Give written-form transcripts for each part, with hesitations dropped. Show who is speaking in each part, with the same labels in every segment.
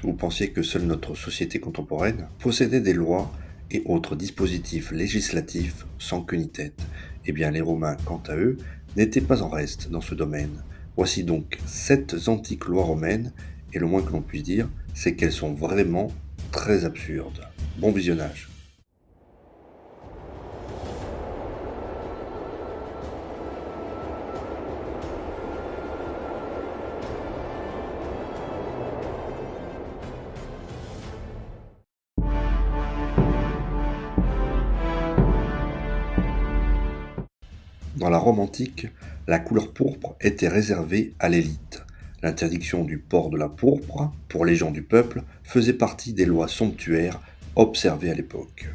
Speaker 1: Vous pensiez que seule notre société contemporaine possédait des lois et autres dispositifs législatifs sans queue ni tête. Eh bien, les Romains, quant à eux, n'étaient pas en reste dans ce domaine. Voici donc 7 antiques lois romaines, et le moins que l'on puisse dire, c'est qu'elles sont vraiment très absurdes. Bon visionnage. Dans la Rome antique, la couleur pourpre était réservée à l'élite. L'interdiction du port de la pourpre, pour les gens du peuple, faisait partie des lois somptuaires observées à l'époque.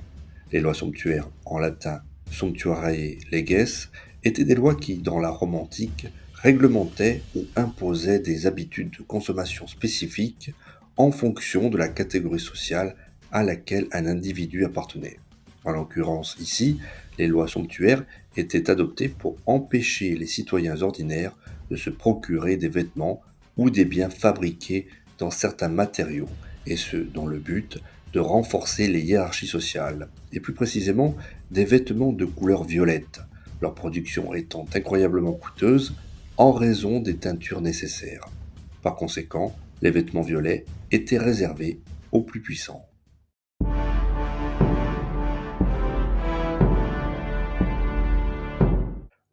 Speaker 1: Les lois somptuaires, en latin sumptuariae leges, étaient des lois qui, dans la Rome antique, réglementaient ou imposaient des habitudes de consommation spécifiques en fonction de la catégorie sociale à laquelle un individu appartenait. En l'occurrence ici, les lois somptuaires étaient adoptées pour empêcher les citoyens ordinaires de se procurer des vêtements ou des biens fabriqués dans certains matériaux, et ce, dans le but de renforcer les hiérarchies sociales, et plus précisément des vêtements de couleur violette, leur production étant incroyablement coûteuse en raison des teintures nécessaires. Par conséquent, les vêtements violets étaient réservés aux plus puissants.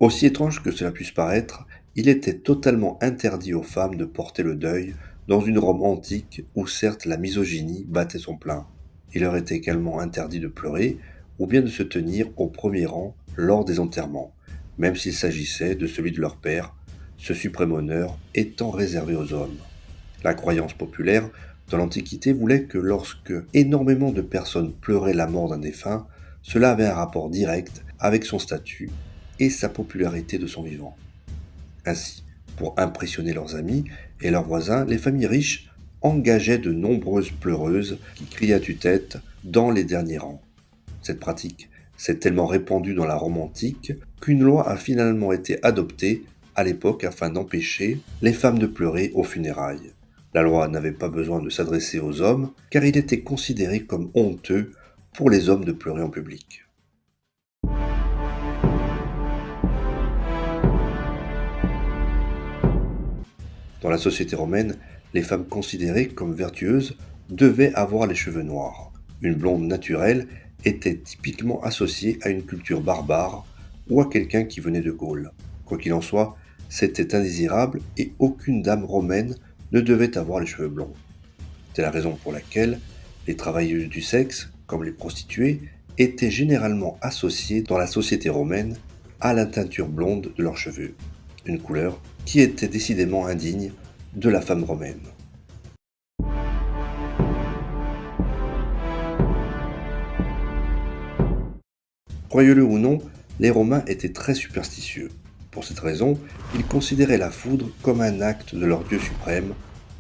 Speaker 1: Aussi étrange que cela puisse paraître, il était totalement interdit aux femmes de porter le deuil dans une Rome antique où certes la misogynie battait son plein. Il leur était également interdit de pleurer ou bien de se tenir au premier rang lors des enterrements, même s'il s'agissait de celui de leur père, ce suprême honneur étant réservé aux hommes. La croyance populaire dans l'Antiquité voulait que lorsque énormément de personnes pleuraient la mort d'un défunt, cela avait un rapport direct avec son statut et sa popularité de son vivant. Ainsi, pour impressionner leurs amis et leurs voisins, les familles riches engageaient de nombreuses pleureuses qui criaient à tue-tête dans les derniers rangs. Cette pratique s'est tellement répandue dans la Rome antique qu'une loi a finalement été adoptée à l'époque afin d'empêcher les femmes de pleurer aux funérailles. La loi n'avait pas besoin de s'adresser aux hommes car il était considéré comme honteux pour les hommes de pleurer en public. Dans la société romaine, les femmes considérées comme vertueuses devaient avoir les cheveux noirs. Une blonde naturelle était typiquement associée à une culture barbare ou à quelqu'un qui venait de Gaule. Quoi qu'il en soit, c'était indésirable et aucune dame romaine ne devait avoir les cheveux blonds. C'est la raison pour laquelle les travailleuses du sexe, comme les prostituées, étaient généralement associées dans la société romaine à la teinture blonde de leurs cheveux, une couleur qui était décidément indigne de la femme romaine. Croyez-le ou non, les Romains étaient très superstitieux. Pour cette raison, ils considéraient la foudre comme un acte de leur dieu suprême,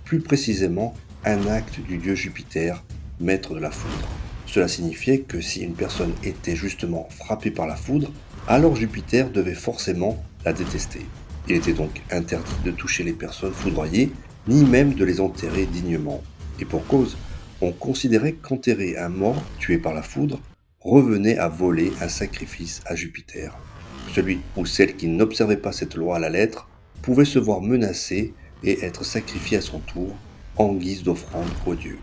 Speaker 1: plus précisément un acte du dieu Jupiter, maître de la foudre. Cela signifiait que si une personne était justement frappée par la foudre, alors Jupiter devait forcément la détester. Il était donc interdit de toucher les personnes foudroyées, ni même de les enterrer dignement. Et pour cause, on considérait qu'enterrer un mort tué par la foudre revenait à voler un sacrifice à Jupiter. Celui ou celle qui n'observait pas cette loi à la lettre pouvait se voir menacé et être sacrifié à son tour en guise d'offrande au dieu.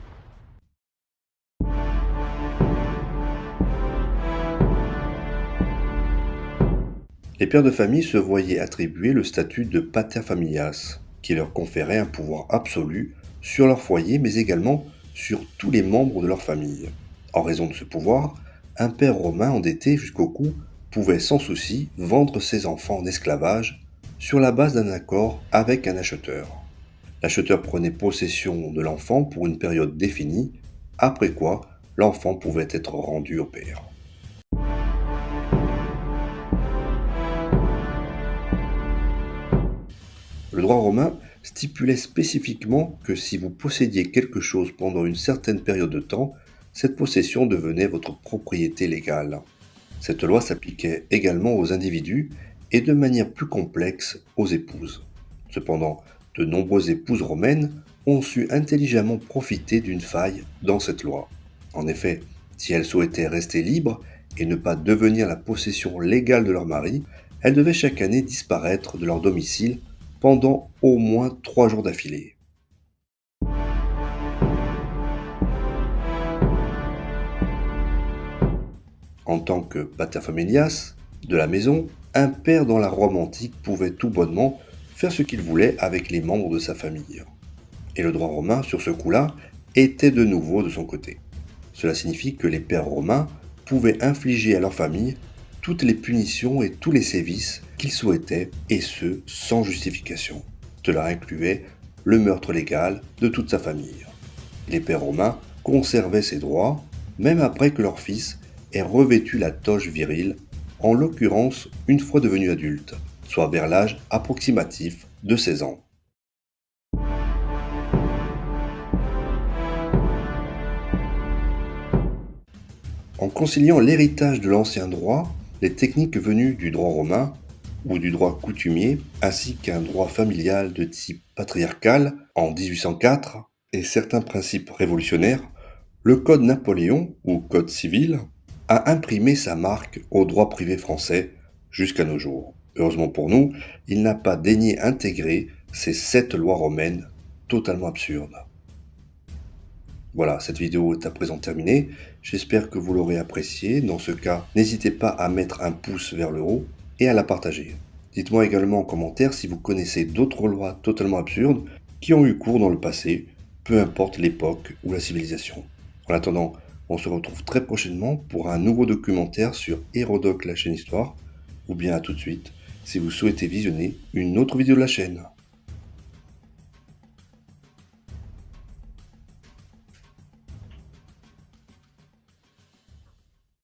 Speaker 1: Les pères de famille se voyaient attribuer le statut de pater familias, qui leur conférait un pouvoir absolu sur leur foyer, mais également sur tous les membres de leur famille. En raison de ce pouvoir, un père romain endetté jusqu'au cou pouvait sans souci vendre ses enfants en esclavage sur la base d'un accord avec un acheteur. L'acheteur prenait possession de l'enfant pour une période définie, après quoi l'enfant pouvait être rendu au père. Le droit romain stipulait spécifiquement que si vous possédiez quelque chose pendant une certaine période de temps, cette possession devenait votre propriété légale. Cette loi s'appliquait également aux individus et de manière plus complexe aux épouses. Cependant, de nombreuses épouses romaines ont su intelligemment profiter d'une faille dans cette loi. En effet, si elles souhaitaient rester libres et ne pas devenir la possession légale de leur mari, elles devaient chaque année disparaître de leur domicile pendant au moins 3 jours d'affilée. En tant que paterfamilias de la maison, un père dans la Rome antique pouvait tout bonnement faire ce qu'il voulait avec les membres de sa famille. Et le droit romain, sur ce coup-là, était de nouveau de son côté. Cela signifie que les pères romains pouvaient infliger à leur famille toutes les punitions et tous les sévices qu'ils souhaitaient, et ce, sans justification. Cela incluait le meurtre légal de toute sa famille. Les pères romains conservaient ces droits, même après que leur fils ait revêtu la toge virile, en l'occurrence une fois devenu adulte, soit vers l'âge approximatif de 16 ans. En conciliant l'héritage de l'ancien droit, les techniques venues du droit romain ou du droit coutumier, ainsi qu'un droit familial de type patriarcal en 1804 et certains principes révolutionnaires, le Code Napoléon ou Code civil a imprimé sa marque au droit privé français jusqu'à nos jours. Heureusement pour nous, il n'a pas daigné intégrer ces 7 lois romaines totalement absurdes. Voilà, cette vidéo est à présent terminée. J'espère que vous l'aurez appréciée. Dans ce cas, n'hésitez pas à mettre un pouce vers le haut et à la partager. Dites-moi également en commentaire si vous connaissez d'autres lois totalement absurdes qui ont eu cours dans le passé, peu importe l'époque ou la civilisation. En attendant, on se retrouve très prochainement pour un nouveau documentaire sur Hérodote, la chaîne Histoire, ou bien à tout de suite si vous souhaitez visionner une autre vidéo de la chaîne.